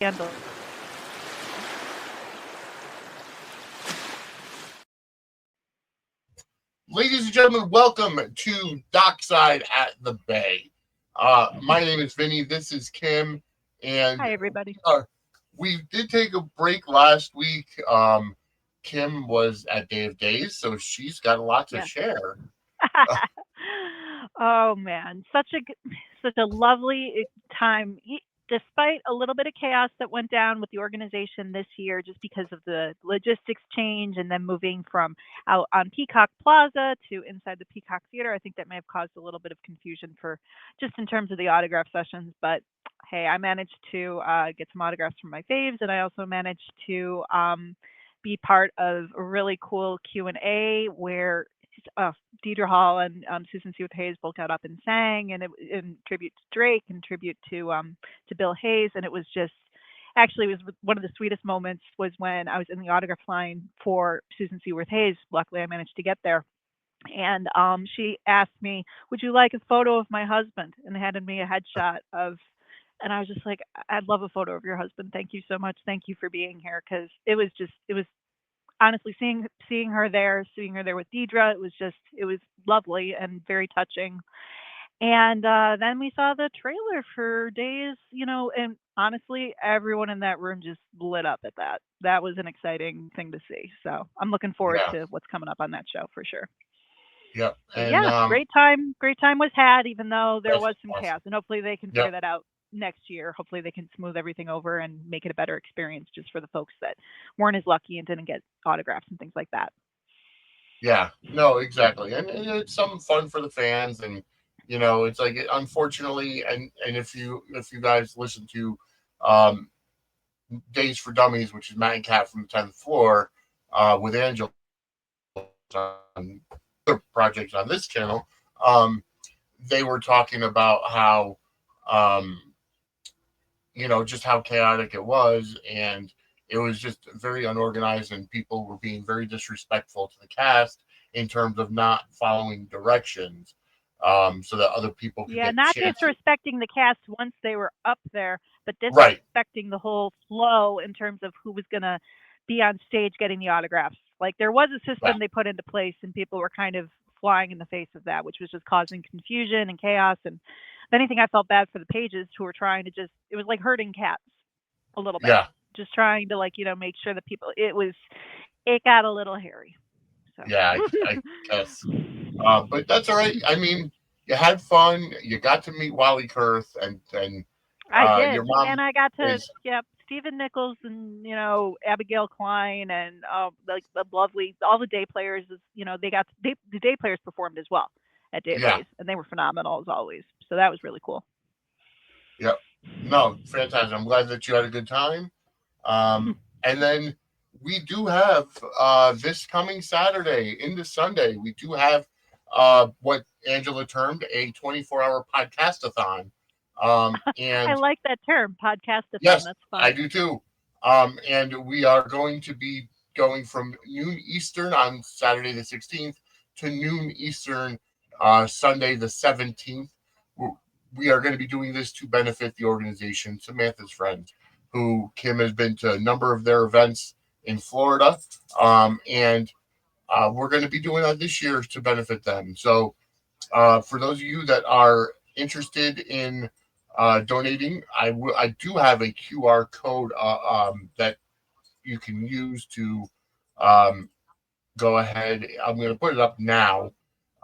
Scandal. Ladies and gentlemen, welcome to Dockside at the Bay. My name is Vinnie. This is Kim. And hi, everybody. We did take a break last week. Kim was at Day of Days, so she's got a lot to share. Oh man, such a lovely time. Despite a little bit of chaos that went down with the organization this year, just because of the logistics change and then moving from out on Peacock Plaza to inside the Peacock Theater, I think that may have caused a little bit of confusion for just in terms of the autograph sessions. But hey, I managed to get some autographs from my faves, and I also managed to be part of a really cool Q&A where Deidre Hall and Susan Seward Hayes both got up and sang, and in tribute to Drake and tribute to Bill Hayes, and it was one of the sweetest moments was when I was in the autograph line for Susan Seward Hayes. Luckily, I managed to get there, and she asked me, "Would you like a photo of my husband?" and handed me a headshot of. And I was just like, "I'd love a photo of your husband. Thank you so much. Thank you for being here." Because it was honestly seeing her there with Deidre, it was lovely and very touching. And then we saw the trailer for Days, and honestly, everyone in that room just lit up at that. That was an exciting thing to see. So I'm looking forward to what's coming up on that show for sure. Yep. And great time was had, even though there was some chaos, and hopefully they can figure that out next year. Hopefully they can smooth everything over and make it a better experience just for the folks that weren't as lucky and didn't get autographs and things like that. Yeah, no, exactly. And it's some fun for the fans. And, it's like, unfortunately, and if you guys listen to Days for Dummies, which is Matt and Kat from the 10th floor, with Angela on other projects on this channel, they were talking about how, just how chaotic it was. And it was just very unorganized, and people were being very disrespectful to the cast in terms of not following directions, so that other people could get not chances. disrespecting the cast once they were up there, but disrespecting the whole flow in terms of who was going to be on stage getting the autographs. Like, there was a system they put into place, and people were kind of flying in the face of that, which was just causing confusion and chaos. And if anything, I felt bad for the pages who were trying to it was like herding cats a little bit. Yeah. Just trying to make sure that people, it got a little hairy. So. Yeah, I guess. But that's all right. I mean, you had fun. You got to meet Wally Kurth, and I did, your mom, and I got to Stephen Nichols and Abigail Klein and like the lovely all the day players. The day players performed as well at Day of Days, and they were phenomenal as always. So that was really cool. Yep. No, fantastic. I'm glad that you had a good time. And then we do have this coming Saturday into Sunday, we do have what Angela termed a 24-hour podcast-a-thon. And I like that term, podcast-a-thon. Yes, that's fun. I do too. And we are going to be going from noon Eastern on Saturday the 16th to noon Eastern Sunday the 17th. We are going to be doing this to benefit the organization, Samantha's Friends, who Kim has been to a number of their events in Florida. And we're going to be doing that this year to benefit them. So for those of you that are interested in donating, I do have a QR code that you can use to go ahead. I'm going to put it up now.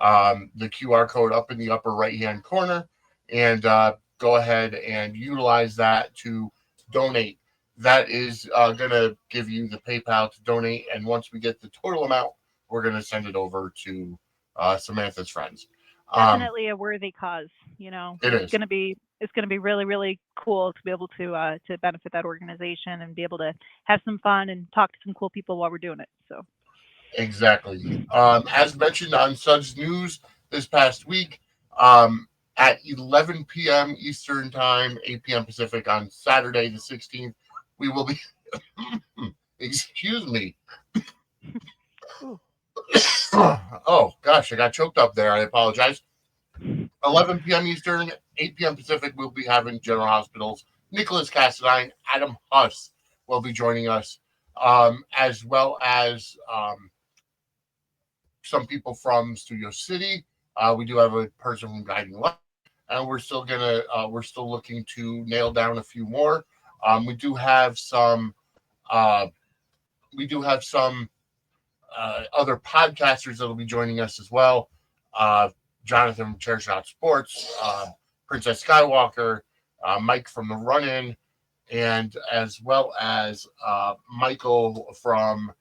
The QR code up in the upper right-hand corner. And go ahead and utilize that to donate. That is going to give you the PayPal to donate. And once we get the total amount, we're going to send it over to Samantha's Friends. Definitely a worthy cause. It's going to be really, really cool to be able to benefit that organization and be able to have some fun and talk to some cool people while we're doing it. So exactly. As mentioned on Suds News this past week, at 11 p.m. Eastern Time, 8 p.m. Pacific on Saturday the 16th, we will be. Excuse me. Oh, gosh, I got choked up there. I apologize. 11 p.m. Eastern, 8 p.m. Pacific, we'll be having General Hospital's Nicholas Cassadine, Adam Huss will be joining us, as well as some people from Studio City. We do have a person from Guiding Light, and we're still looking to nail down a few more. We do have some uh, other podcasters that will be joining us as well. Uh, Jonathan from Chairshot Sports, Princess Skywalker, Mike from the Run In, and as well as Michael from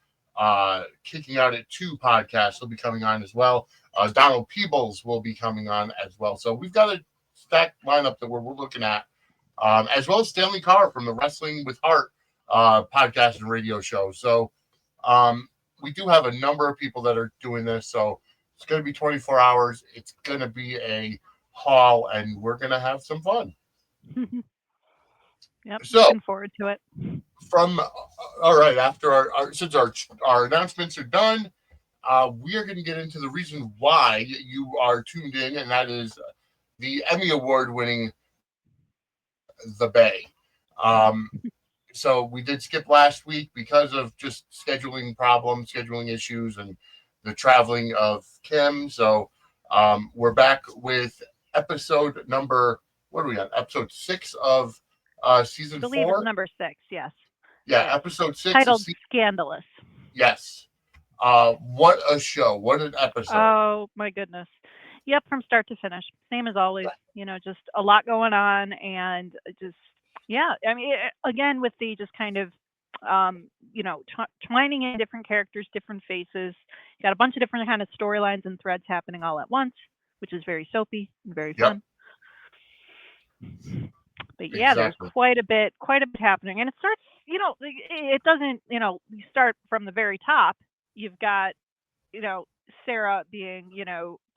Kicking Out at 2 podcast will be coming on as well. Donald Peebles will be coming on as well. So we've got a stacked lineup that we're looking at, as well as Stanley Carr from the Wrestling with Heart podcast and radio show. So we do have a number of people that are doing this. So it's going to be 24 hours. It's going to be a haul, and we're going to have some fun. Yep, So, looking forward to it. All right, after since our announcements are done, we are going to get into the reason why you are tuned in, and that is the Emmy Award winning The Bay. So we did skip last week because of just scheduling problems, scheduling issues, and the traveling of Kim. So we're back with episode number, what are we on? Episode 6 of season 4? I believe it's number 6, yes. Yeah, episode 6. Titled Scandalous. Yes. What a show. What an episode. Oh, my goodness. Yep, from start to finish. Same as always. Just a lot going on, and just, yeah. I mean, again, with the just kind of, twining in different characters, different faces. You got a bunch of different kind of storylines and threads happening all at once, which is very soapy and very fun. But yeah, There's quite a bit happening, and it starts. It doesn't. You start from the very top. You've got, Sara being,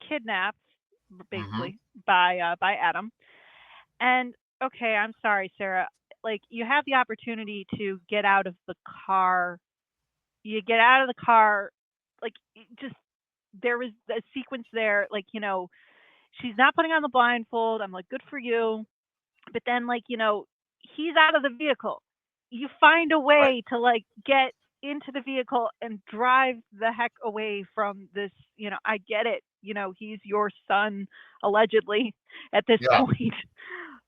kidnapped basically by Adam, and okay, I'm sorry, Sara. Like, you have the opportunity to get out of the car. You get out of the car, like, just there was a sequence there, like, she's not putting on the blindfold. I'm like, good for you. But then, like, he's out of the vehicle. You find a way to, like, get into the vehicle and drive the heck away from this. I get it. He's your son, allegedly, at this point.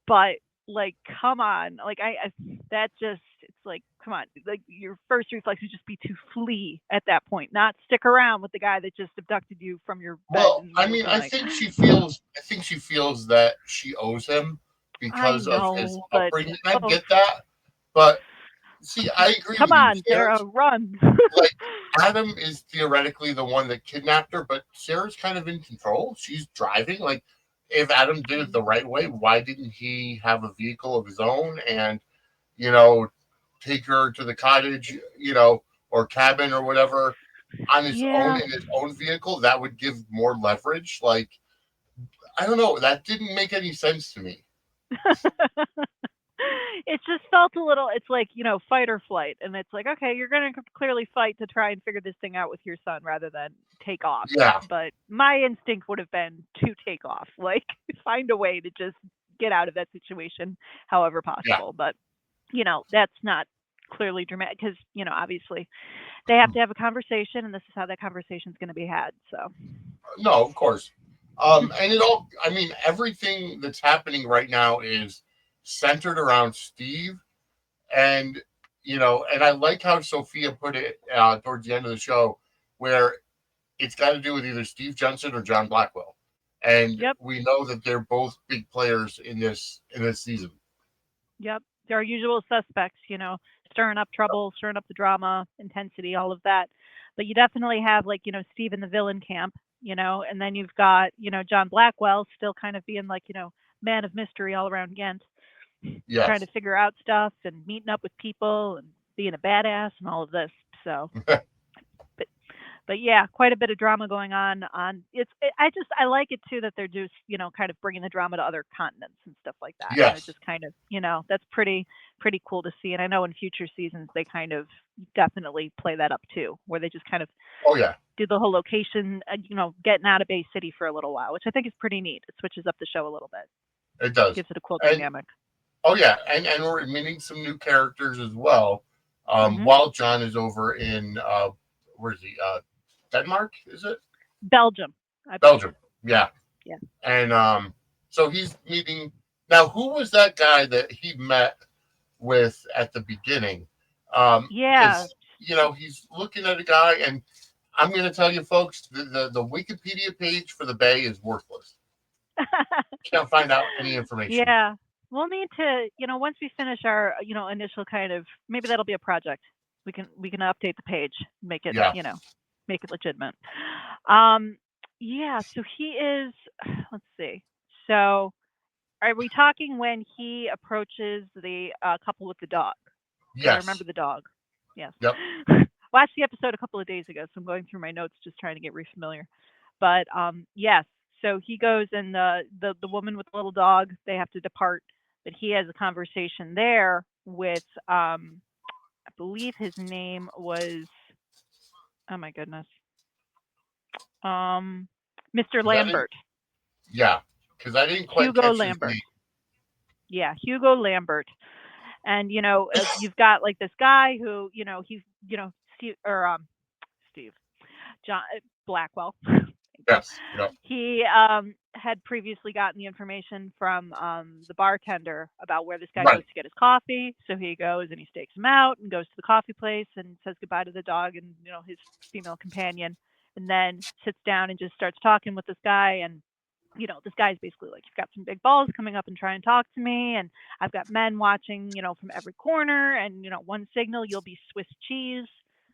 But, like, come on. Like, it's like, come on. Like, your first reflex would just be to flee at that point, not stick around with the guy that just abducted you from your bed. Well, I mean, I think she feels that she owes him because of his upbringing. I get that, but see, I agree. Come on, Sara, run! Like, Adam is theoretically the one that kidnapped her, but Sarah's kind of in control. She's driving. Like, if Adam did it the right way, why didn't he have a vehicle of his own and, take her to the cottage, or cabin or whatever on his own in his own vehicle? That would give more leverage. Like, I don't know. That didn't make any sense to me. It just felt a little, it's like, fight or flight. And it's like, okay, you're going to clearly fight to try and figure this thing out with your son rather than take off. Yeah. But my instinct would have been to take off, like, find a way to just get out of that situation however possible. Yeah. But, that's not clearly dramatic because, obviously they have to have a conversation, and this is how that conversation is going to be had. So. No, of course. And everything that's happening right now is centered around Steve, and and I like how Sophia put it towards the end of the show, where it's got to do with either Steve Jensen or John Blackwell, and we know that they're both big players in this season. Yep, they're our usual suspects, stirring up trouble, stirring up the drama, intensity, all of that. But you definitely have, like, Steve in the villain camp, and then you've got, John Blackwell still kind of being like, man of mystery all around Ghent. Yes. Trying to figure out stuff and meeting up with people and being a badass and all of this. So, but yeah, quite a bit of drama going on. I like it too that they're just, kind of bringing the drama to other continents and stuff like that. Yes. And it's just kind of, that's pretty cool to see. And I know in future seasons they kind of definitely play that up too, where they just kind of do the whole location, getting out of Bay City for a little while, which I think is pretty neat. It switches up the show a little bit. It does. Gives it a cool dynamic. Oh yeah, and we're meeting some new characters as well. Hmm. While John is over in where is he? Denmark, is it? Belgium, I believe. Belgium. Yeah, Yeah. and so he's meeting now. Who was that guy that he met with at the beginning? Yeah. Because he's looking at a guy, and I'm going to tell you, folks, the Wikipedia page for the Bay is worthless. Can't find out any information. Yeah. We'll need to, once we finish our, initial kind of, maybe that'll be a project. We can update the page, make it, Yeah. make it legitimate. Um, yeah. So he is. Let's see. So are we talking when he approaches the couple with the dog? Because I remember Yes. the dog. Yes. Yep. Watched the episode a couple of days ago, so I'm going through my notes just trying to get refamiliar. But yes, so he goes and the woman with the little dog, they have to depart, but he has a conversation there with I believe his name was, oh my goodness, um Mr. 'Cause I didn't. Lambert. Yeah. Because I didn't quite Hugo catch his Lambert. name. Yeah, Hugo Lambert. And you've got like this guy who, he's, Steve or Steve John Blackwell. Thank you. Yes. Yep. He had previously gotten the information from the bartender about where this guy goes Right. to get his coffee. So he goes and he stakes him out and goes to the coffee place and says goodbye to the dog and his female companion, and then sits down and just starts talking with this guy. And this guy's basically like, you've got some big balls coming up and try and talk to me. And I've got men watching, from every corner. And, one signal, you'll be Swiss cheese.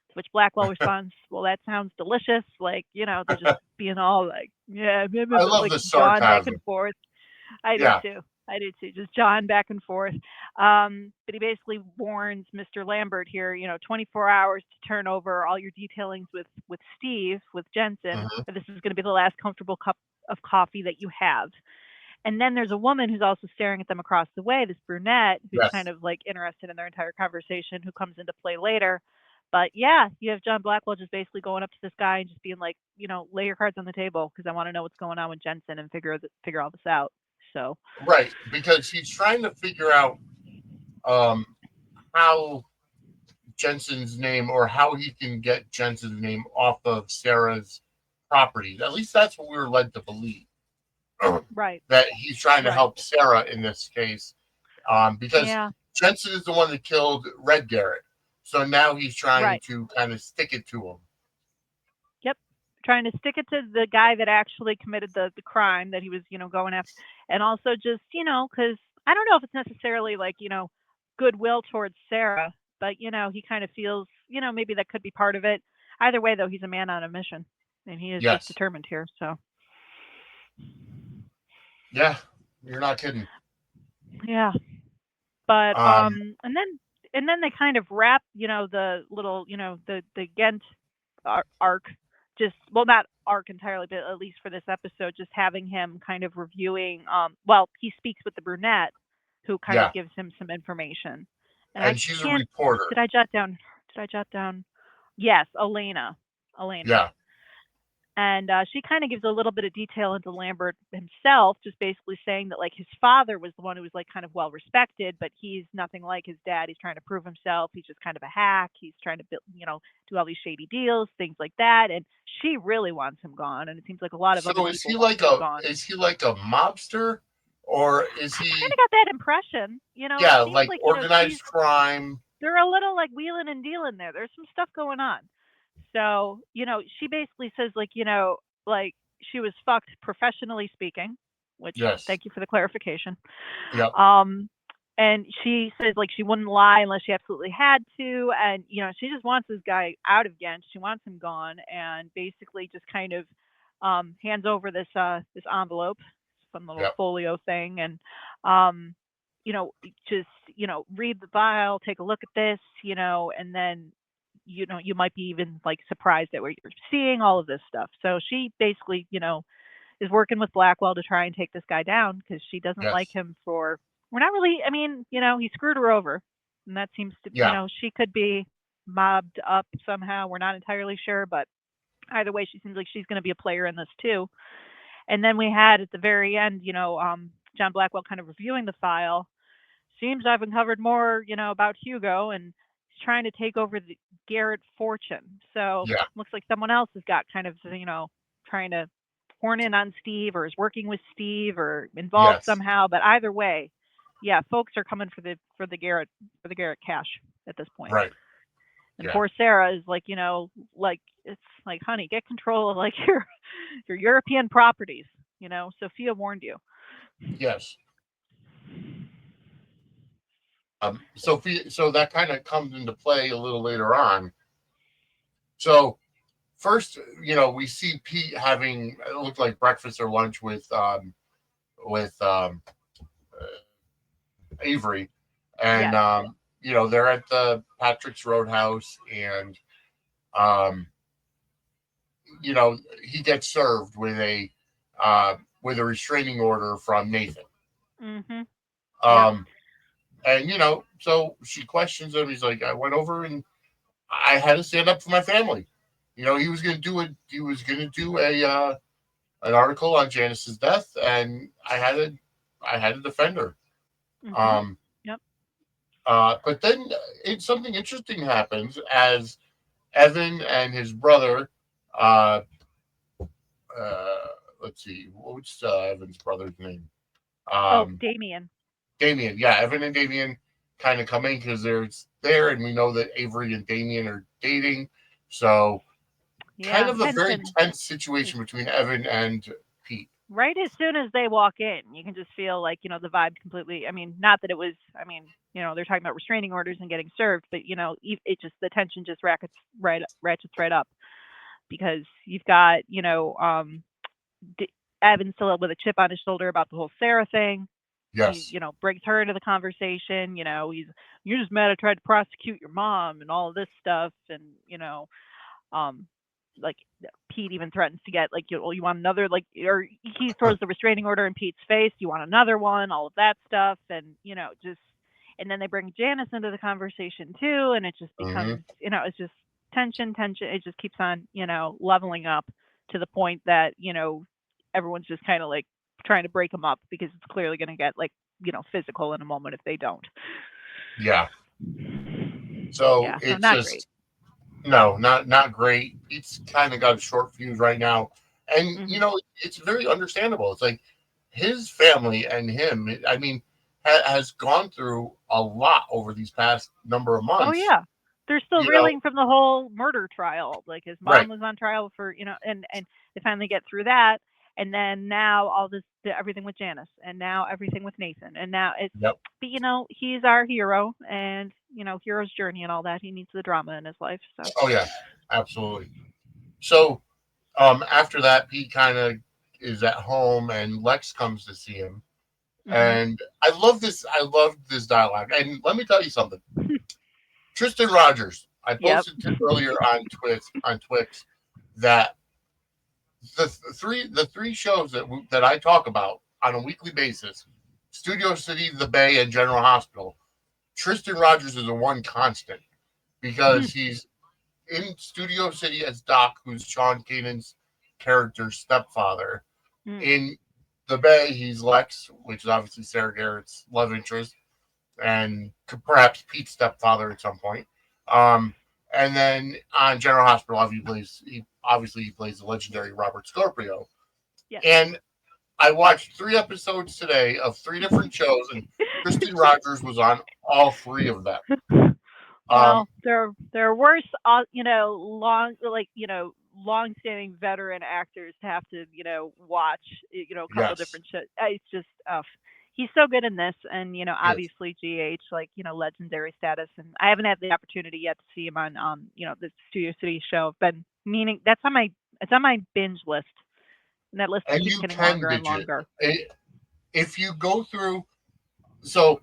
To which Blackwell responds, well, that sounds delicious. Like, they're just being all like, yeah, I love like the John back and sarcasm. forth. I do Yeah. too. I do too. Just John back and forth. But he basically warns Mr. Lambert here, 24 hours to turn over all your detailings with Steve, with Jensen, Hmm. or this is going to be the last comfortable cup of coffee that you have. And then there's a woman who's also staring at them across the way, this brunette who's kind Yes. of like interested in their entire conversation, who comes into play later. But yeah, you have John Blackwell just basically going up to this guy and just being like, lay your cards on the table because I want to know what's going on with Jensen and figure all this out. So Right. Because he's trying to figure out um, how Jensen's name or how he can get Jensen's name off of Sarah's property. At least that's what we were led to believe. right, That he's trying to right, help Sarah in this case, because yeah, Jensen is the one that killed Red Garrett. So now he's trying right, to kind of stick it to him. yep. Trying to stick it to the guy that actually committed the crime that he was, going after, and also just, because I don't know if it's necessarily like, goodwill towards Sarah, but he kind of feels, maybe that could be part of it. Either way, though, he's a man on a mission, and he is just Yes. determined here. So Yeah. You're not kidding. yeah, but Um, and then they kind of wrap, the little, the Ghent arc, just, well, not arc entirely, but at least for this episode, just having him kind of reviewing. Well, he speaks with the brunette, who kind yeah. of gives him some information, and I And she's a can't. reporter. Did I jot down? Did I jot down? Yes, Elena. Elena. Yeah. And she kind of gives a little bit of detail into Lambert himself, just basically saying that like his father was the one who was like kind of well respected, but he's nothing like his dad. He's trying to prove himself. He's just kind of a hack. He's trying to build, do all these shady deals, things like that. And she really wants him gone, and it seems like a lot of other So is people he want like him a gone. is he like a mobster, or is I kind he, of got that impression. It yeah, seems like like she's organized crime? they're a little like wheeling and dealing there. There's some stuff going on. So, she basically says like, like she was fucked professionally speaking, which Yes. thank you for the clarification. Yep. Um and she says like she wouldn't lie unless she absolutely had to, and she just wants this guy out of Ghent. She wants him gone, and basically just kind of hands over this envelope, fun little Yep. folio thing, and um you know just read the file, take a look at this, and then you might be even like surprised at what you're seeing, all of this stuff. So she basically is working with Blackwell to try and take this guy down because she doesn't like Yes. him for, we're not really, I mean, he screwed her over, and that seems to, Yeah. she could be mobbed up somehow, we're not entirely sure, but either way she seems like she's going to be a player in this too. And then we had at the very end, John Blackwell kind of reviewing the file, seems I've uncovered more, about Hugo, and he's trying to take over the Garrett fortune. So Yeah. looks like someone else has got kind of, trying to horn in on Steve, or is working with Steve, or involved Yes. somehow. But either way, yeah, folks are coming for the Garrett cash at this point. Right. And Yeah. poor Sara is like, like it's like, honey, get control of like your European properties. Sophia warned you. Yes. So that kind of comes into play a little later on. So first, we see Pete having it looked like breakfast or lunch with Avery, and Yes. they're at the Patrick's Roadhouse, and um, he gets served with a restraining order from Nathan. Mhm. Yep. Um, and so she questions him. He's like, I went over and I had to stand up for my family. He was going to do it. He was going to do an article on Janice's death, and I had to defend her. Mhm. Um, Yep. but then something interesting happens as Evan and his brother. Uh, uh, let's see, what's Evan's brother's name? Oh, Um, Damien. Damien. Yeah, Evan and Damien kind of come in because they're there, and we know that Avery and Damien are dating. So kind Yeah, of a very tension. tense Just situation between Evan and Pete. right as soon as they walk in, you can just feel like, the vibe completely. I mean, not that it was, they're talking about restraining orders and getting served, but, it just, the tension just ratchets right up, because you've got, Evan still with a chip on his shoulder about the whole Sara thing. He, Yes. brings her into the conversation. You're just mad I tried to prosecute your mom and all of this stuff. And, um, like Pete even threatens to get like, you want another, like, or he throws the restraining order in Pete's face. You want another one, all of that stuff. And, just, and then they bring Janice into the conversation too. And it just Hmm. becomes, it's just tension. It just keeps on, leveling up to the point that, everyone's just kind of like trying to break them up, because it's clearly going to get like, physical in a moment if they don't. Yeah. So Yeah, so it's not great. just no, not great. It's kind of got a short fuse right now, and Hmm. it's very understandable. It's like his family and him. I mean, has gone through a lot over these past number of Oh months. yeah, they're still You know, reeling from the whole murder trial. Like his mom right? was on trial for, and they finally get through that, and then now all this, everything with Janice, and now everything with Nathan, and now it's. Yep. But he's our hero, and hero's journey and all that. He needs the drama in his life. So. Oh yeah, absolutely. So after that, Pete kind of is at home, and Lex comes to see him. Hmm. And I love this. I love this dialogue. And let me tell you something. Tristan Rogers. I Yep. posted earlier on Twix that the three shows that I talk about on a weekly basis, Studio City, The Bay, and General Hospital. Tristan Rogers is the one constant because he's in Studio City as Doc, who's Sean Kanan's character's stepfather. Mm. In The Bay, he's Lex, which is obviously Sarah Garrett's love interest, and perhaps Pete's stepfather at some point. Um, and then on General Hospital, he plays the legendary Robert Scorpio. Yes. And I watched 3 episodes today of 3 different shows, and Kristen Rogers was on all 3 of them. Um, Well, there are worse, long-standing veteran actors to have to, watch, a couple of yes, different shows. It's just, he's so good in this, and yes. obviously GH, like, legendary status. And I haven't had the opportunity yet to see him on, the Studio City show. I've been meaning it's on my binge list, and that list And keeps you getting can longer and binge it. longer. If you go through, so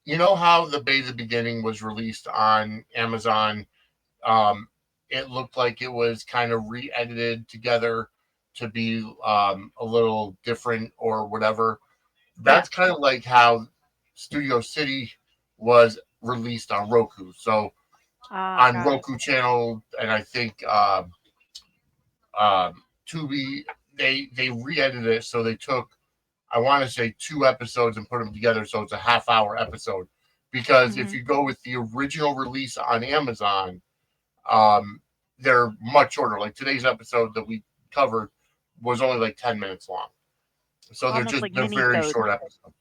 how the beginning was released on Amazon. Um, it looked like it was kind of re-edited together to be a little different or whatever. Yes. That's kind of like how Studio City was released on Roku. So Ah, on got it. Roku channel, and I think Tubi, they re-edited it. So they took, I want to say 2 episodes and put them together so it's a half-hour episode. Because if Mm-hmm. you go with the original release on Amazon, um, they're much shorter. Like today's episode that we covered was only like 10 minutes long. So Almost like they're very mini-sodes. short episodes.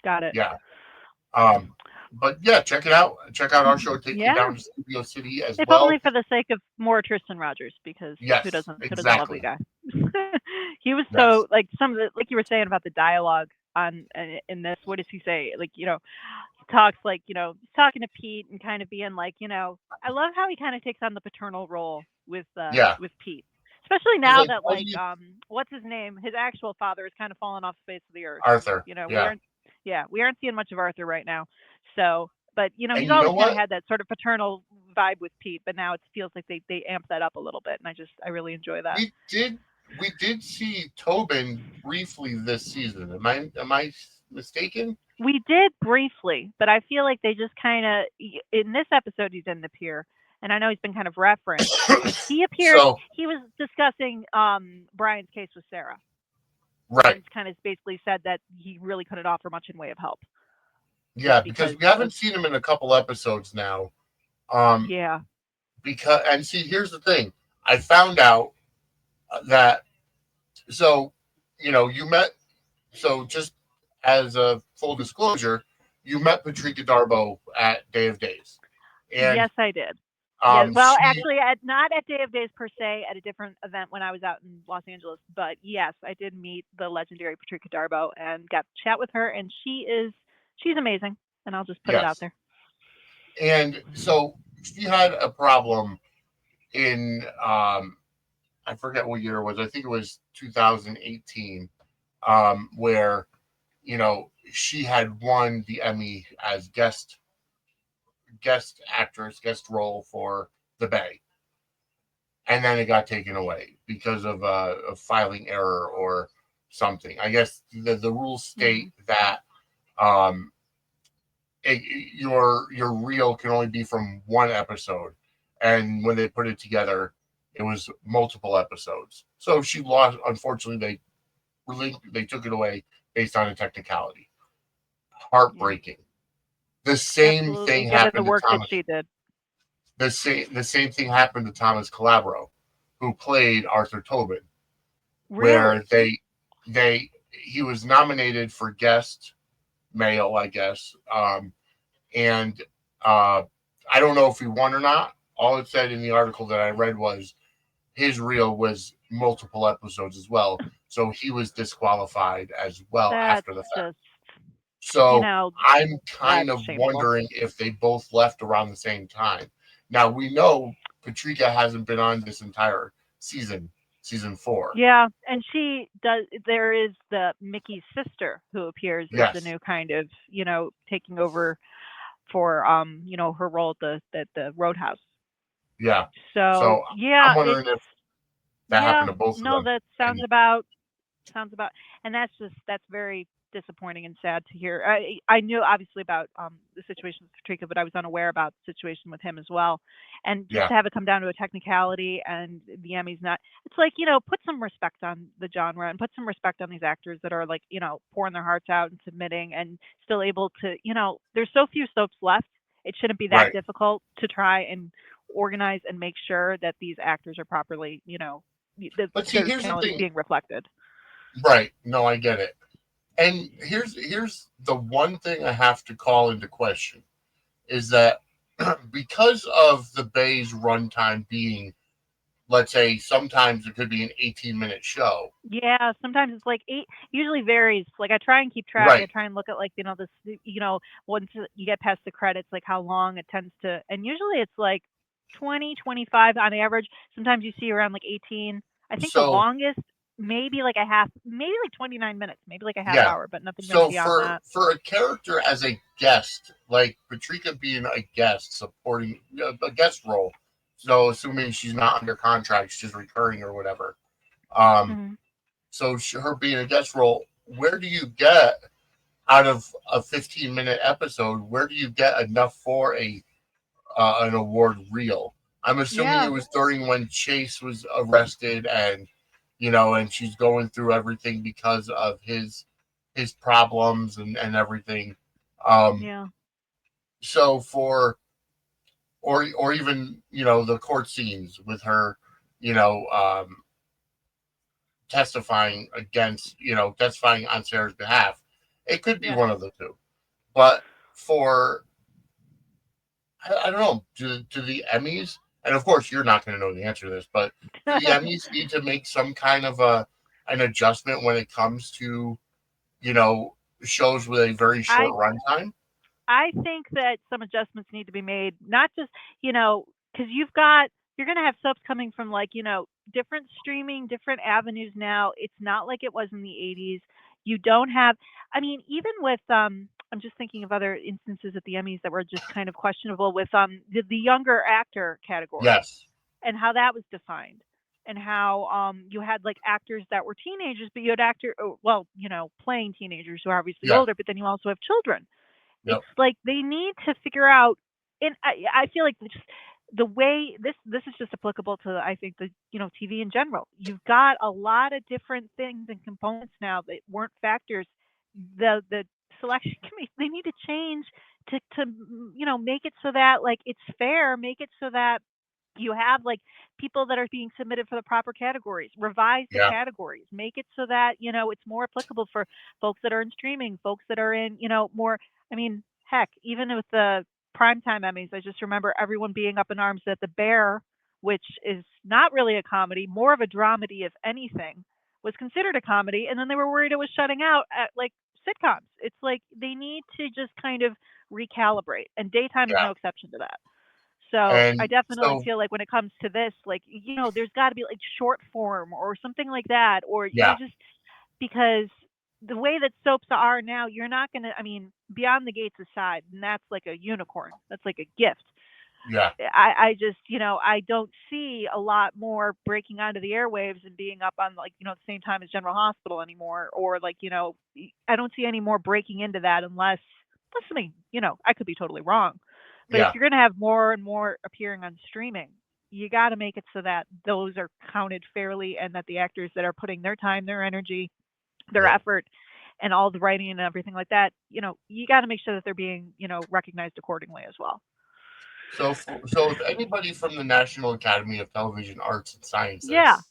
Got it. Yeah. But yeah, check it out. Check out our show. Take you Yeah. down to Studio City as If well. only for the sake of more Tristan Rogers, because Yes, who doesn't love the exactly. guy? He was Yes. so like some of the like you were saying about the dialogue on in this. What does he say? Like he talks like he's talking to Pete and kind of being like I love how he kind of takes on the paternal role Yeah. with Pete, especially He's now like, that what do you, what's his name? His actual father is kind of fallen off the face of the earth. Arthur? We Yeah. aren't seeing much of Arthur right now. So, but And he's you always know kind of what? had that sort of paternal vibe with Pete, but now it feels like they amp that up a little bit, and I really enjoy that. We did see Tobin briefly this season. Am I mistaken? We did briefly, but I feel like they just kind of in this episode he didn't appear, and I know he's been kind of referenced. He appeared. So He was discussing Brian's case with Sara, right. and kind of basically said that he really couldn't offer much in way of help, Yeah, just because because we haven't of seen him in a couple episodes now. Um, yeah. because and see, here's the thing. I found out that so you met just as a full disclosure, you met Patricia Darbo at Day of Days, and Yes, I did. Yeah, well, she actually, not at Day of Days per se, at a different event when I was out in Los Angeles. But yes, I did meet the legendary Patricia Darbo and got to chat with her, and she's amazing. And I'll just put it out yes, there. and so she had a problem in I forget what year it was. I think it was 2018, where she had won the Emmy as guest actress, guest role for The Bay, and then it got taken away because of a filing error or something. I guess the rules state Mm-hmm. that um, your reel can only be from one episode, and when they put it together, it was multiple episodes. So she lost. Unfortunately, they took it away based on a technicality. Yeah, Heartbreaking. The same absolutely. thing Given the happened to work that Thomas. she did. The same thing happened to Thomas Calabro, who played Arthur Tobin, where Really? he was nominated for guest male, I guess, and I don't know if he won or not. All it said in the article that I read was his reel was multiple episodes as well, so he was disqualified as well That's after the fact. just you So know I'm kind that's of shameful. wondering if they both left around the same time. Now we know Patricia hasn't been on this entire season 4. Yeah, and she does. There is the Mickey's sister who appears as the Yes, new kind of taking over for her role at the Roadhouse. yeah. So So I'm yeah, it's wondering if that yeah happened to both of no them. that And sounds about and that's very disappointing and sad to hear. I knew obviously about the situation with Patricia, but I was unaware about the situation with him as well. And just yeah, to have it come down to a technicality and the Emmys not, it's like put some respect on the genre and put some respect on these actors that are like pouring their hearts out and submitting and still able to there's so few soaps left. It shouldn't be that right. difficult to try and organize and make sure that these actors are properly But see, their here's the talent is thing. being reflected. Right. No, I get it. And here's the one thing I have to call into question is that because of the Bay's runtime being, let's say, sometimes it could be an 18-minute show. Yeah, sometimes it's like 8 usually varies. Like, I try and keep track. I Right. try and look at, like, this once you get past the credits, like, how long it tends to and usually it's, like, 20, 25 on average. Sometimes you see around, like, 18. I think the So longest, maybe, like, maybe, like, 29 minutes, maybe, like, a half yeah. hour, but nothing really So beyond that. for a character as a guest, like Patricia being a guest supporting a guest role, so assuming she's not under contract, she's recurring or whatever. Um, Mhm. so her being a guest role, where do you get out of a 15-minute episode? Where do you get enough for a an award reel? I'm assuming Yeah. it was during when Chase was arrested, and and she's going through everything because of his his problems and everything. Um, Yeah. so for or even the court scenes with her, you know, testifying on Sarah's behalf, it could be Yeah. one of the two. But for I don't know, do the Emmys, and of course you're not going to know the answer to this, but do the Emmys need to make some kind of an adjustment when it comes to you know shows with a very I short runtime? I think that some adjustments need to be made, not just, because you're going to have subs coming from like, different streaming, different avenues now. It's not like it was in the 80s. You don't have, I mean, even with, I'm just thinking of other instances at the Emmys that were just kind of questionable with the younger actor category Yes. and how that was defined. And how you had like actors that were teenagers, but you had well, playing teenagers who are obviously Yeah. older, but then you also have children. It's Yep. like they need to figure out, and I feel like just the way this is just applicable to, I think, the TV in general. You've got a lot of different things and components now that weren't factors. The selection committee, they need to change to make it so that like it's fair, make it so that you have like people that are being submitted for the proper categories, revise the Yeah. categories, make it so that it's more applicable for folks that are in streaming, folks that are in more. I mean, heck, even with the primetime Emmys, I just remember everyone being up in arms that The Bear, which is not really a comedy, more of a dramedy if anything, was considered a comedy, and then they were worried it was shutting out at like sitcoms. It's like they need to just kind of recalibrate, and daytime is Yeah. no exception to that. So I And definitely so feel like when it comes to this, like, there's got to be like short form or something like that, or, yeah. just because the way that soaps are now, you're not going to, I mean, Beyond the Gates aside, and that's like a unicorn, that's like a gift. Yeah. I just, I don't see a lot more breaking onto the airwaves and being up on like, the same time as General Hospital anymore, or like, I don't see any more breaking into that unless I mean, I could be totally wrong. But if Yeah. you're going to have more and more appearing on streaming, you got to make it so that those are counted fairly and that the actors that are putting their time, their energy, their Yep. effort, and all the writing and everything like that, you got to make sure that they're being, recognized accordingly as well. So if anybody from the National Academy of Television Arts and Yeah, Sciences,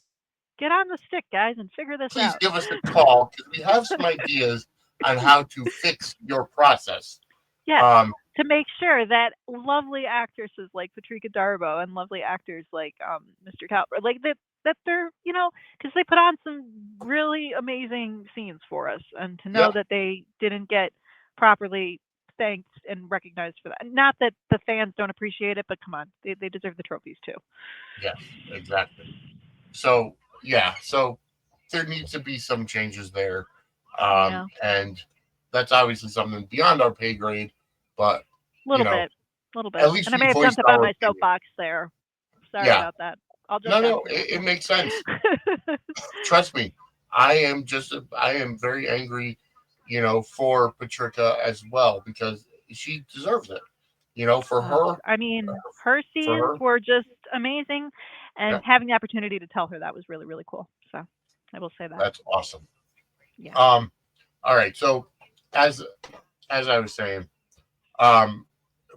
get on the stick, guys, and figure this please out. give us a call because we have some ideas on how to fix your process. Yes, Um, to make sure that lovely actresses like Patrika Darbo and lovely actors like Mr. Talbot, like that they're, because they put on some really amazing scenes for us, and to know yeah, that they didn't get properly thanked and recognized for that. Not that the fans don't appreciate it, but come on, they deserve the trophies too. yes, exactly. So yeah, so there needs to be some changes there, Yeah, and that's obviously something beyond our pay grade, but you little know, bit, little at bit. least And I we may have voiced jumped up on our my opinion. soapbox there. Sorry Yeah, about that. I'll jump no, down no, if you want it me. makes sense. Trust me, I am very angry, for Patricia as well because she deserves it. For Oh, her, I mean, her for scenes her, were just amazing, yeah, and having the opportunity to tell her that was really, really cool. So I will say that. that's awesome. Yeah. Um, all right, so as as I was saying, um,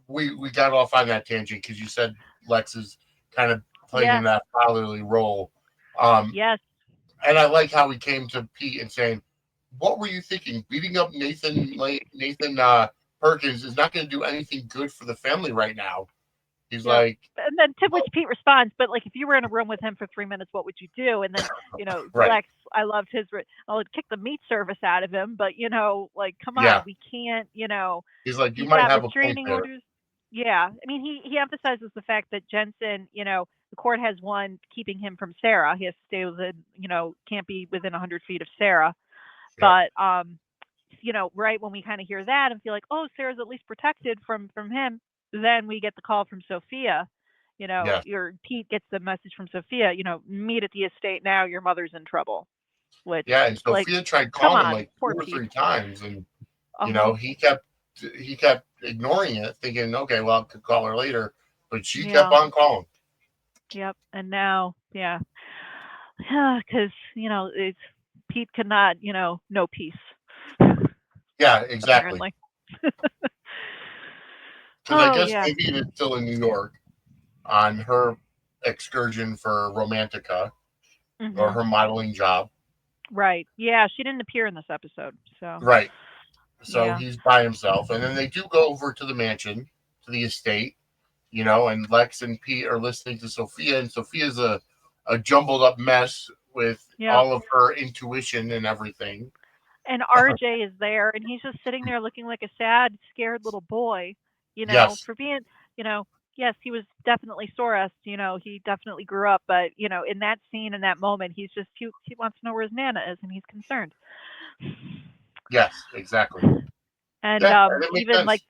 we got off on that tangent because you said Lex is kind of playing Yeah. that fatherly role. Um, Yes. and I like how he came to Pete and saying, "What were you thinking? Beating up Nathan Perkins is not going to do anything good for the family right now." He's Yep. like, And then to which "Oh, Pete responds, but like, if you were in a room with him for 3 minutes, what would you do? And then, right, Lex, I loved I would kick the meat service out of him, but like, come on, yeah." we can't, He's like, "You he's might got have a point restraining there." orders. Yeah. I mean, he emphasizes the fact that Jensen, the court has one keeping him from Sara. He has to stay within, can't be within 100 feet of Sara. Yep. But, right when we kind of hear that and feel like, oh, Sara's at least protected from him, then we get the call from Sophia. Yes. Your Pete gets the message from Sophia, meet at the estate now, your mother's in trouble. Which, Yeah. And like, Sophia tried come calling him on, like two poor or Pete. three times, and Uh-huh. he kept ignoring it, thinking, "Okay, well, I could call her later," but she kept Yeah. on calling. Yep. And now, yeah. Because, it's Pete could not, no peace. Yeah, exactly. apparently. Because I Oh guess yeah. Vivian is still in New York on her excursion for Romantica or Mhm. her modeling job. Right. Yeah, she didn't appear in this episode. So, Right. So yeah. he's by himself. And then they do go over to the mansion, to the estate, and Lex and Pete are listening to Sophia, and Sophia's a jumbled up mess with Yeah. all of her intuition and everything. And RJ is there, and he's just sitting there looking like a sad, scared little boy, Yes, for being, you know, yes, he was definitely Soros, he definitely grew up, but, in that scene, in that moment, he wants to know where his Nana is, and he's concerned. yes, exactly. And, Yeah, and it makes even like, sense.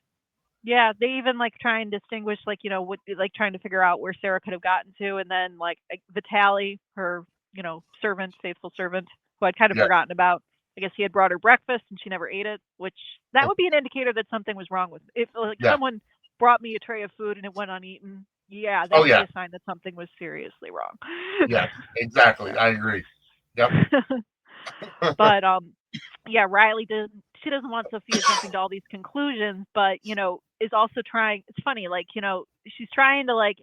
yeah, they even like try and distinguish, like, what, like trying to figure out where Sarah could have gotten to. And then, like, Vitaly, her, servant, faithful servant, who I'd kind of Yes, forgotten about. I guess he had brought her breakfast and she never ate it, which that would be an indicator that something was wrong with if like yeah. someone brought me a tray of food and it went uneaten. Yeah, that Oh, would be yeah. a sign that something was seriously wrong. Yes, exactly. So I agree. Yep. but yeah, Riley does she doesn't want Sophia jumping to all these conclusions, but is also trying. It's funny, like she's trying to like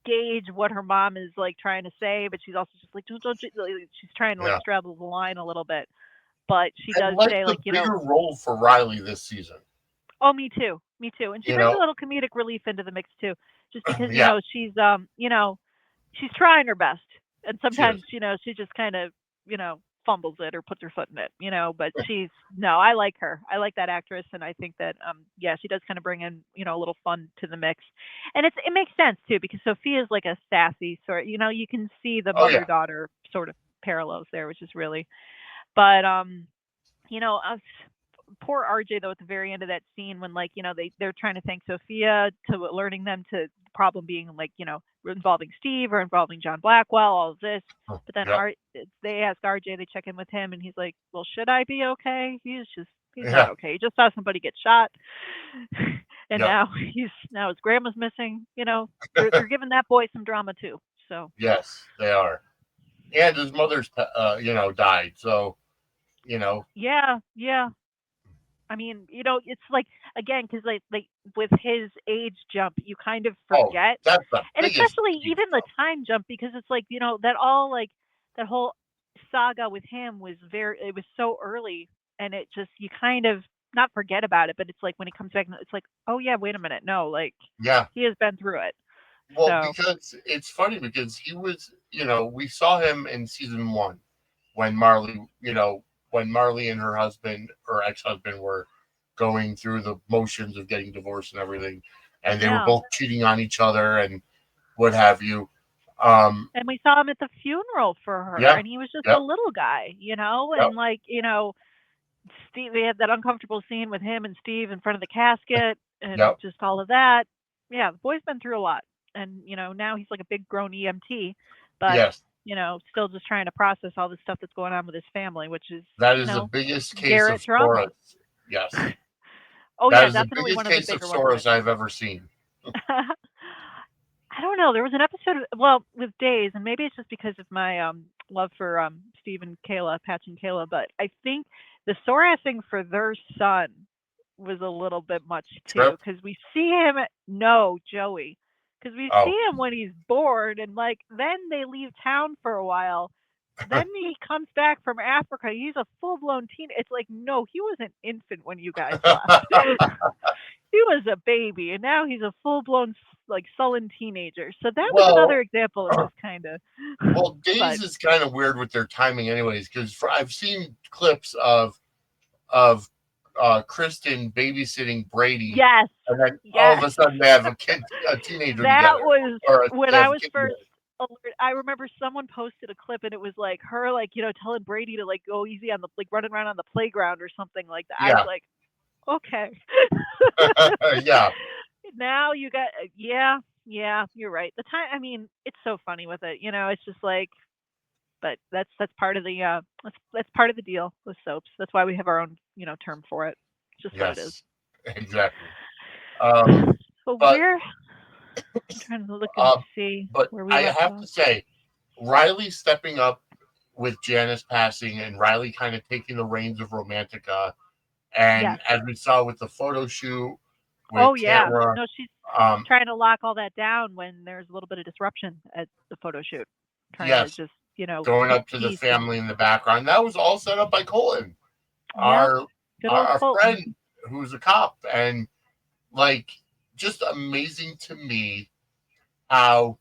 gauge what her mom is like trying to say, but she's also just like she's trying to like Yeah. straddle the line a little bit. But she I does like say the like bigger role for Riley this season. oh, me too, me too, and she You brings a know? little comedic relief into the mix too, just because Yeah, she's trying her best, and she sometimes is. she just kind of fumbles it or puts her foot in it, but she's no, I like her. I like that actress, and I think that yeah, she does kind of bring in a little fun to the mix, and it makes sense too because Sophia's like a sassy sort. You can see the Oh, mother yeah. daughter sort of parallels there, which is really. But us poor RJ though at the very end of that scene when like they're trying to thank Sophia to alerting them to the problem being like involving Steve or involving John Blackwell, all of this. But then Yep. they ask RJ, they check in with him, and he's like, "Well, should I be okay?" He's not Yeah. okay. He just saw somebody get shot, and Yep. now his grandma's missing. They're giving that boy some drama too. So Yes, they are. And his mother's, died. So, you know, yeah, yeah. I mean, it's like again because like with his age jump, you kind of oh, forget, that's the and biggest especially age even the jump. time jump because it's like that all like that whole saga with him was it was so early, and it just you kind of not forget about it, but it's like when he comes back, it's like oh yeah, wait a minute, no, like Yeah. he has been through it, Well, so because it's funny because he was, we saw him in season one when Marley and her husband or ex husband were going through the motions of getting divorced and everything. And they were yeah. both cheating on each other and what have you. Um, And we saw him at the funeral for her, yeah. and he was just a Yep. little guy, Yep. and like Steve, we had that uncomfortable scene with him and Steve in front of the casket and Yep. just all of that. Yeah, the boy's been through a lot. And, now he's like a big grown EMT, but, Yes. still just trying to process all the stuff that's going on with his family, which is, That is the biggest case of Garrett drama. Soros. Yes. Oh, That yeah, is the definitely biggest one of the case of bigger ones of it. Soros I've ever seen. I don't know. There was an episode, well, with Days, and maybe it's just because of my love for Steve and Kayla, Patch and Kayla, but I think the Soras thing for their son was a little bit much too, Trip? because we see him. No, Joey, because we Oh. see him when he's bored, and like then they leave town for a while. Then he comes back from Africa. He's a full blown teen. It's like no, he was an infant when you guys left. He was a baby, and now he's a full blown like sullen teenager. So that was well, another example of just kind of. well, But Days is kind of weird with their timing, anyways, because I've seen clips of Kristen babysitting Brady, yes, and then all of yes, a sudden they have a teenager that together, was or when they I have a was kid first. together. Alert. I remember someone posted a clip, and it was like her, like telling Brady to like go easy on the like running around on the playground or something like that. I was Yeah. like, okay. Yeah. Now you got yeah, yeah, you're right. The time, I mean, it's so funny with it. It's just like, but that's part of the that's part of the deal with soaps. That's why we have our own term for it. It's just what it is. Yes. Exactly. Um, So but I'm trying to look and um, see but where we I left have to off. say, Riley stepping up with Janice passing and Riley kind of taking the reins of Romantica And Yes. as we saw with the photo shoot with Oh yeah. Tamara, No, she's um, trying to lock all that down when there's a little bit of disruption at the photo shoot. Trying to yes, just, going keep up to the peace and family in the background. That was all set up by Colton, yep. our Good our, old our Colton. friend who's a cop, and like just amazing to me how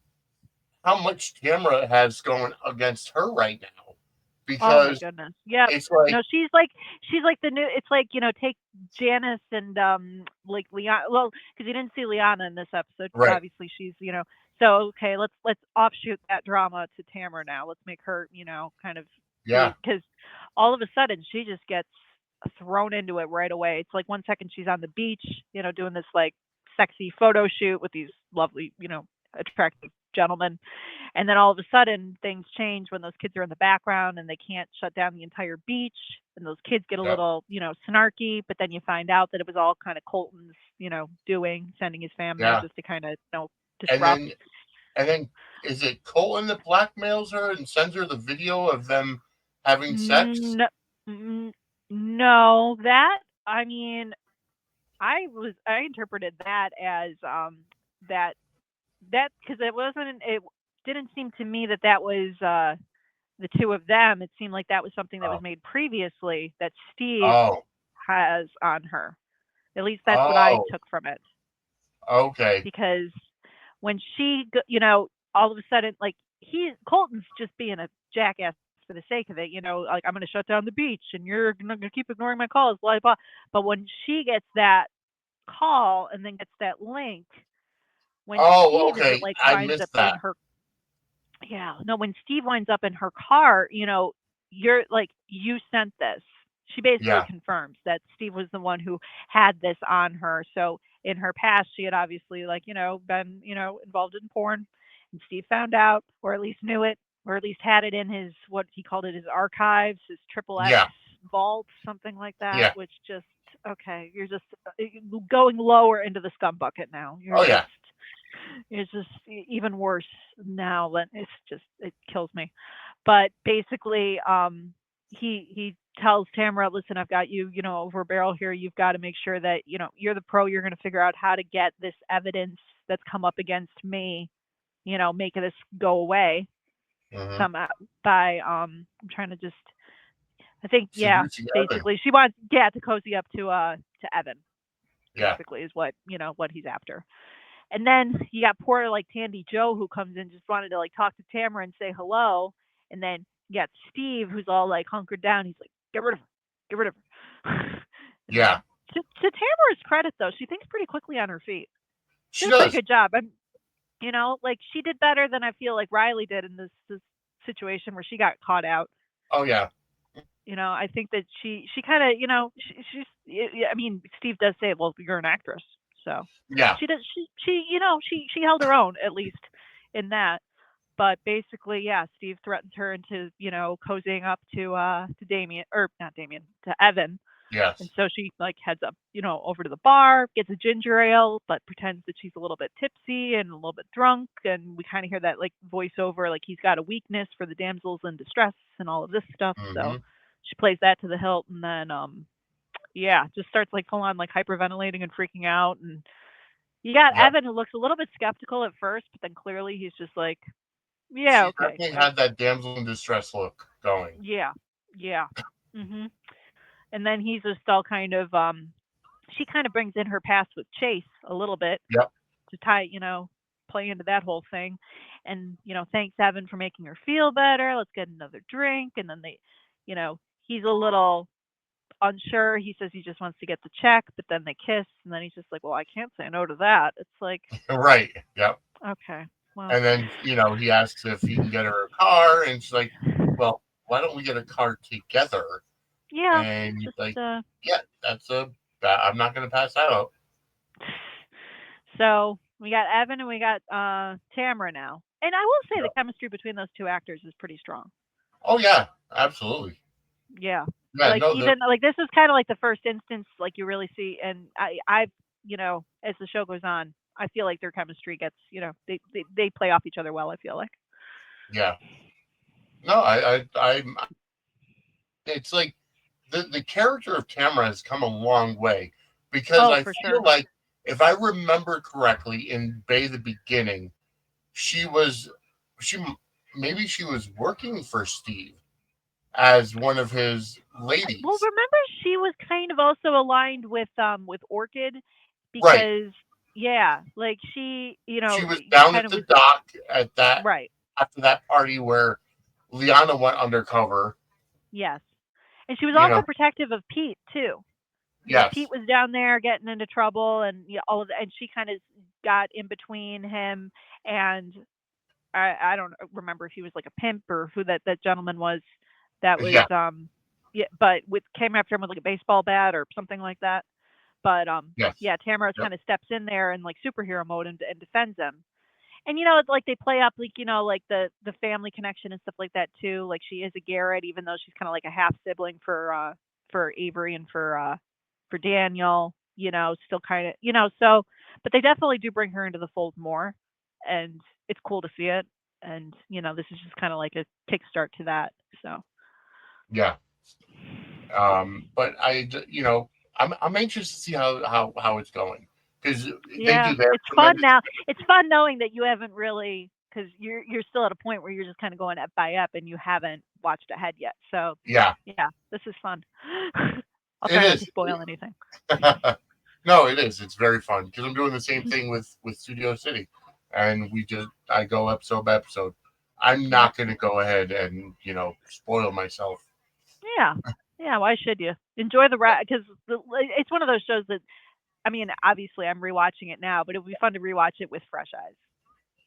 much Tamara has going against her right now, Oh my because goodness. Yep. it's like, No, she's like the new. It's like take Janice and like Leon. Well, because you didn't see Liana in this episode, because right, obviously she's So okay, let's offshoot that drama to Tamara now. Let's make her kind of yeah, be, because all of a sudden she just gets thrown into it right away. It's like one second she's on the beach, doing this like sexy photo shoot with these lovely, attractive gentlemen, and then all of a sudden, things change when those kids are in the background and they can't shut down the entire beach. And those kids get a yeah. little, snarky. But then you find out that it was all kind of Colton's, doing, sending his fam there Yeah. just to kind of, And disrupt. then is it Colton that blackmails her and sends her the video of them having sex? No, no, that I mean, I interpreted that as that because it didn't seem to me that that was the two of them. It seemed like that was something that was Oh, made previously that Steve oh, has on her. At least that's what I oh, took from it. okay. Because when she, all of a sudden, like Colton's just being a jackass for the sake of it, like I'm going to shut down the beach and you're going to keep ignoring my calls, blah, blah. But when she gets that call and then gets that link, when Oh, Steve is okay. like I winds up missed in that. her Yeah, no, when Steve winds up in her car, you're like, you sent this. She basically Yeah, confirms that Steve was the one who had this on her. So in her past, she had obviously, like, been, involved in porn. And Steve found out, or at least knew it, or at least had it in his, what he called it, his archives, his triple X yeah, vault, something like that, yeah. which just, okay, you're just going lower into the scum bucket now. Oh, yeah. It's just even worse now. It kills me. But basically, he tells Tamara, "Listen, I've got you, over a barrel here. You've got to make sure that you're the pro. You're going to figure out how to get this evidence that's come up against me. Make this go away Hmm. somehow by I'm trying to just. I think yeah. Seducing Evan. Basically, she wants to cozy up to Evan. Yeah, Basically, is what he's after. And then you got poor like Tandy Joe who comes in, just wanted to like talk to Tamara and say hello. And then you got Steve who's all like hunkered down. He's like, get rid of her, get rid of her. And yeah. then to Tamara's credit though, she thinks pretty quickly on her feet. She She did a pretty does. good job. Like she did better than I feel like Riley did in this situation where she got caught out. Oh, yeah, I think that she kind of, I mean, Steve does say, well, you're an actress. So yeah, she does, she held her own, at least in that. But basically, yeah, Steve threatens her into, cozying up to Damien, or not Damien, to Evan. And yes. so she like heads up, over to the bar, gets a ginger ale, but pretends that she's a little bit tipsy and a little bit drunk. And we kind of hear that like voiceover, like he's got a weakness for the damsels in distress and all of this stuff. So Hmm. she plays that to the hilt, and then yeah, just starts like full on like hyperventilating and freaking out. And you got Yep. Evan who looks a little bit skeptical at first, but then clearly he's just like, yeah, She okay, definitely had that damsel in distress look going. yeah, yeah. Mhm. And then he's just all kind of she kind of brings in her past with Chase a little bit Yep. to tie, play into that whole thing. And, thanks Evan for making her feel better. Let's get another drink. And then he's a little unsure. He says he just wants to get the check, but then they kiss. And then he's just like, well, I can't say no to that. It's like, Right. Yep. okay, well, And then, he asks if he can get her a car, and she's like, well, why don't we get a car together? yeah, And he's just, like, yeah, I'm not going to pass that up. so we got Evan and we got Tamara now. And I will say the Yep. chemistry between those two actors is pretty strong. Oh, yeah, absolutely. Yeah. Yeah, Like no, even like this is kind of like the first instance like you really see, and I as the show goes on, I feel like their chemistry gets, they play off each other well, I feel like. yeah. No, I'm, it's like the character of Tamara has come a long way, because Oh, I for feel sure. like, if I remember correctly, in Bay the beginning, she was she maybe she was working for Steve as one of his Well, ladies. remember she was kind of also aligned with Orchid Right. because yeah, like she, She was down kind at of the was dock at that right. after that party where Liana went undercover. Yes. And she was You also know, protective of Pete too. Because Pete yes, was down there getting into trouble and all of that, and she kind of got in between him and I don't remember if he was like a pimp or who that gentleman was that was yeah, yeah, but with came after him with like a baseball bat or something like that. But yes, yeah, Tamara yep, kind of steps in there in like superhero mode and defends him. And it's like they play up like like the family connection and stuff like that too. Like she is a Garrett, even though she's kind of like a half sibling for Avery and for Daniel. Still kind of so, but they definitely do bring her into the fold more, and it's cool to see it. And this is just kind of like a kickstart to that. So yeah. But I'm anxious to see how it's going, because they yeah, do. They have it's fun tremendous. now. It's fun knowing that you haven't really because you're still at a point where you're just kind of going ep by ep and you haven't watched ahead yet. So Yeah, yeah, this is fun. I'll it try not to is. spoil anything. No, it is. It's very fun, because I'm doing the same thing with Studio City, and I go episode by episode. I'm Yep. not going to go ahead and spoil myself. Yeah. Yeah. Why should you enjoy the ride? Because it's one of those shows that I mean, obviously, I'm rewatching it now, but it would be fun to rewatch it with fresh eyes.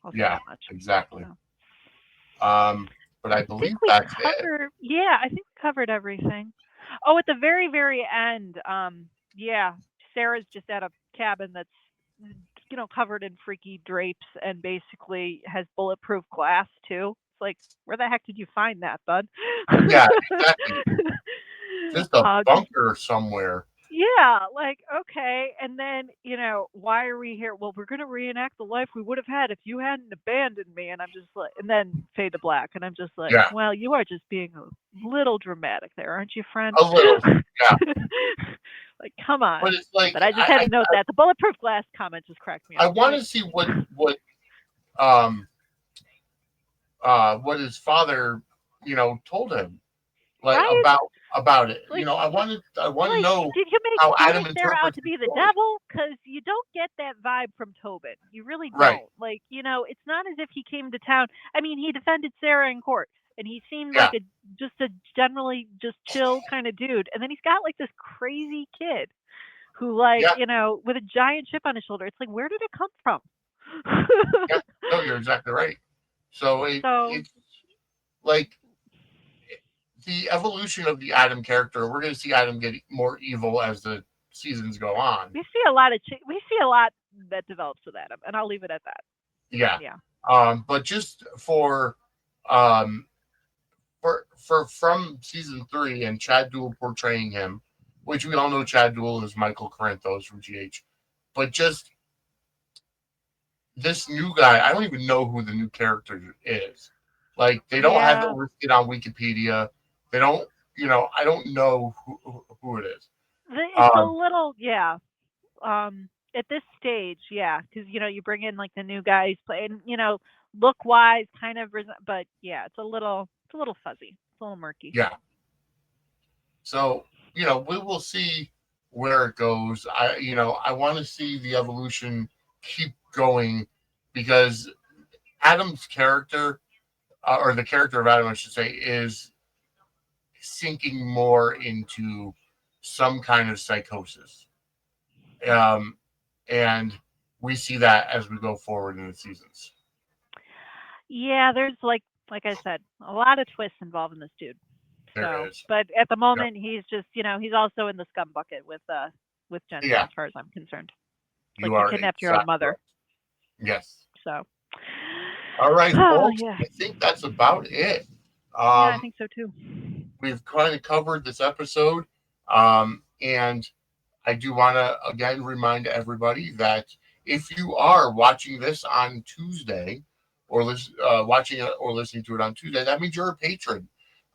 I'll say Yeah, that much. exactly. So But I I think believe we that's it. covered. Yeah, I think we covered everything. Oh, at the very, very end, yeah, Sarah's just at a cabin that's covered in freaky drapes and basically has bulletproof glass too. It's like, where the heck did you find that, bud? Yeah, exactly. Just a Just bunker somewhere. yeah, like okay, and then why are we here? Well, we're gonna reenact the life we would have had if you hadn't abandoned me. And I'm just like, and then fade to black, and I'm just like, Yeah, well, you are just being a little dramatic there, aren't you, friend? a little. Yeah, Like, come but on. it's like But I just had to note that the bulletproof glass comment just cracked me I up. want Like, to see um what his father told him, like, right? about it. Like, I want to like, know did how you Adam make Sarah out interprets to the be the story. devil? Because you don't get that vibe from Tobin. You really Right. don't. Like, it's not as if he came to town. I mean, he defended Sarah in court, and he seemed like Yeah. a generally just chill kind of dude. And then he's got like this crazy kid who, like, Yeah. with a giant chip on his shoulder. It's like, where did it come from? Yeah. No, you're exactly right. So So it's like the evolution of the Adam character. We're going to see Adam get more evil as the seasons go on. we see a lot that develops with Adam, and I'll leave it at that. Yeah. Yeah. But just um for from season 3 and Chad Duell portraying him, which we all know Chad Duell is Michael Corinthos from GH, but just this new guy, I don't even know who the new character is. Like, they don't have it Yeah. listed on Wikipedia. They don't, I don't know who it is. It's a Um, little, yeah. At this stage, yeah, because you bring in like the new guys playing, look wise, kind of, but yeah, it's a little fuzzy, it's a little murky. yeah. So, we will see where it goes. I want to see the evolution keep going, because Adam's character, or the character of Adam, I should say, is sinking more into some kind of psychosis. Um, and we see that as we go forward in the seasons. Yeah, there's like I said, a lot of twists involved in this dude. There So, is. but at the Yep. moment, he's just, he's also in the scum bucket with Jensen, Yeah, as far as I'm concerned. Like you you are kidnapped your own exactly mother. right. Yes. So, All right, oh folks. yeah, I think that's about it. yeah, I Um, think so too. we've kind of covered this episode. And I do want to again remind everybody that if you are watching this on Tuesday, or watching it or listening to it on Tuesday, that means you're a patron.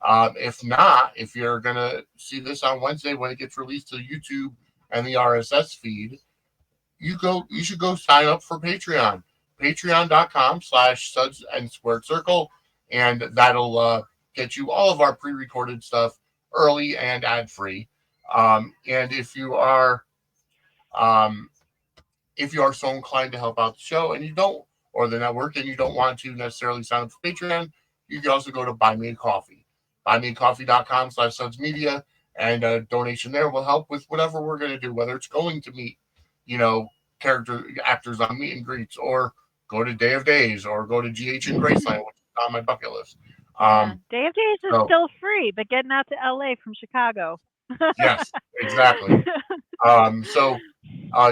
If not, if you're gonna see this on Wednesday when it gets released to YouTube and the RSS feed, you should go sign up for Patreon. Patreon.com/suds and squared circle, and that'll get you all of our pre-recorded stuff early and ad-free. And um, if you are so inclined to help out the show and you don't, or the network, and you don't want to necessarily sign up for Patreon, you can also go to Buy Me a Coffee. BuyMeACoffee.com/Suds Media, and a donation there will help with whatever we're going to do, whether it's going to meet, you know, character actors on meet and greets, or go to Day of Days, or go to GH in Graceland, which is on my bucket list. Yeah, Um, Day of Days is so still free, but getting out to LA from Chicago. yes, exactly. So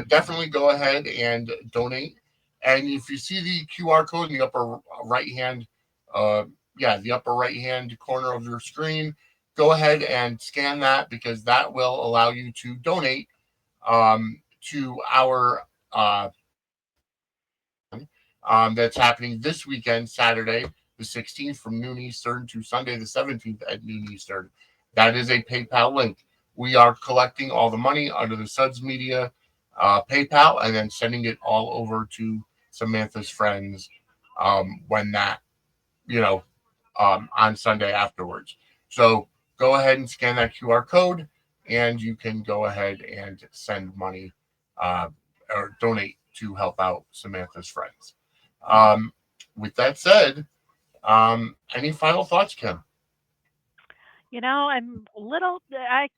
definitely go ahead and donate. And if you see the QR code in the upper right hand, uh, the upper right hand corner of your screen, go ahead and scan that, because that will allow you to donate to our that's happening this weekend, Saturday the 16th from noon Eastern to Sunday the 17th at noon Eastern. That is a PayPal link. We are collecting all the money under the Suds Media PayPal and then sending it all over to Samantha's friends when that, you know, on Sunday afterwards. So go ahead and scan that QR code, and you can go ahead and send money uh, or donate to help out Samantha's friends. Um, with that said, any final thoughts, Kim? I'm a little. I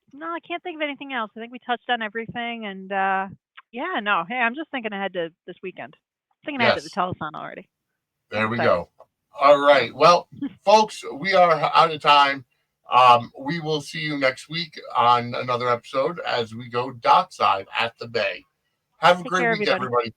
can't think of anything else. I think we touched on everything, and yeah, no. Hey, I'm just thinking ahead to this weekend. Thinking ahead to the Yes, telethon already. I'm there we excited. go. All right. Well, folks, we are out of time. We will see you next week on another episode as we go dockside at the bay. Have a Take great care, week, everybody. everybody.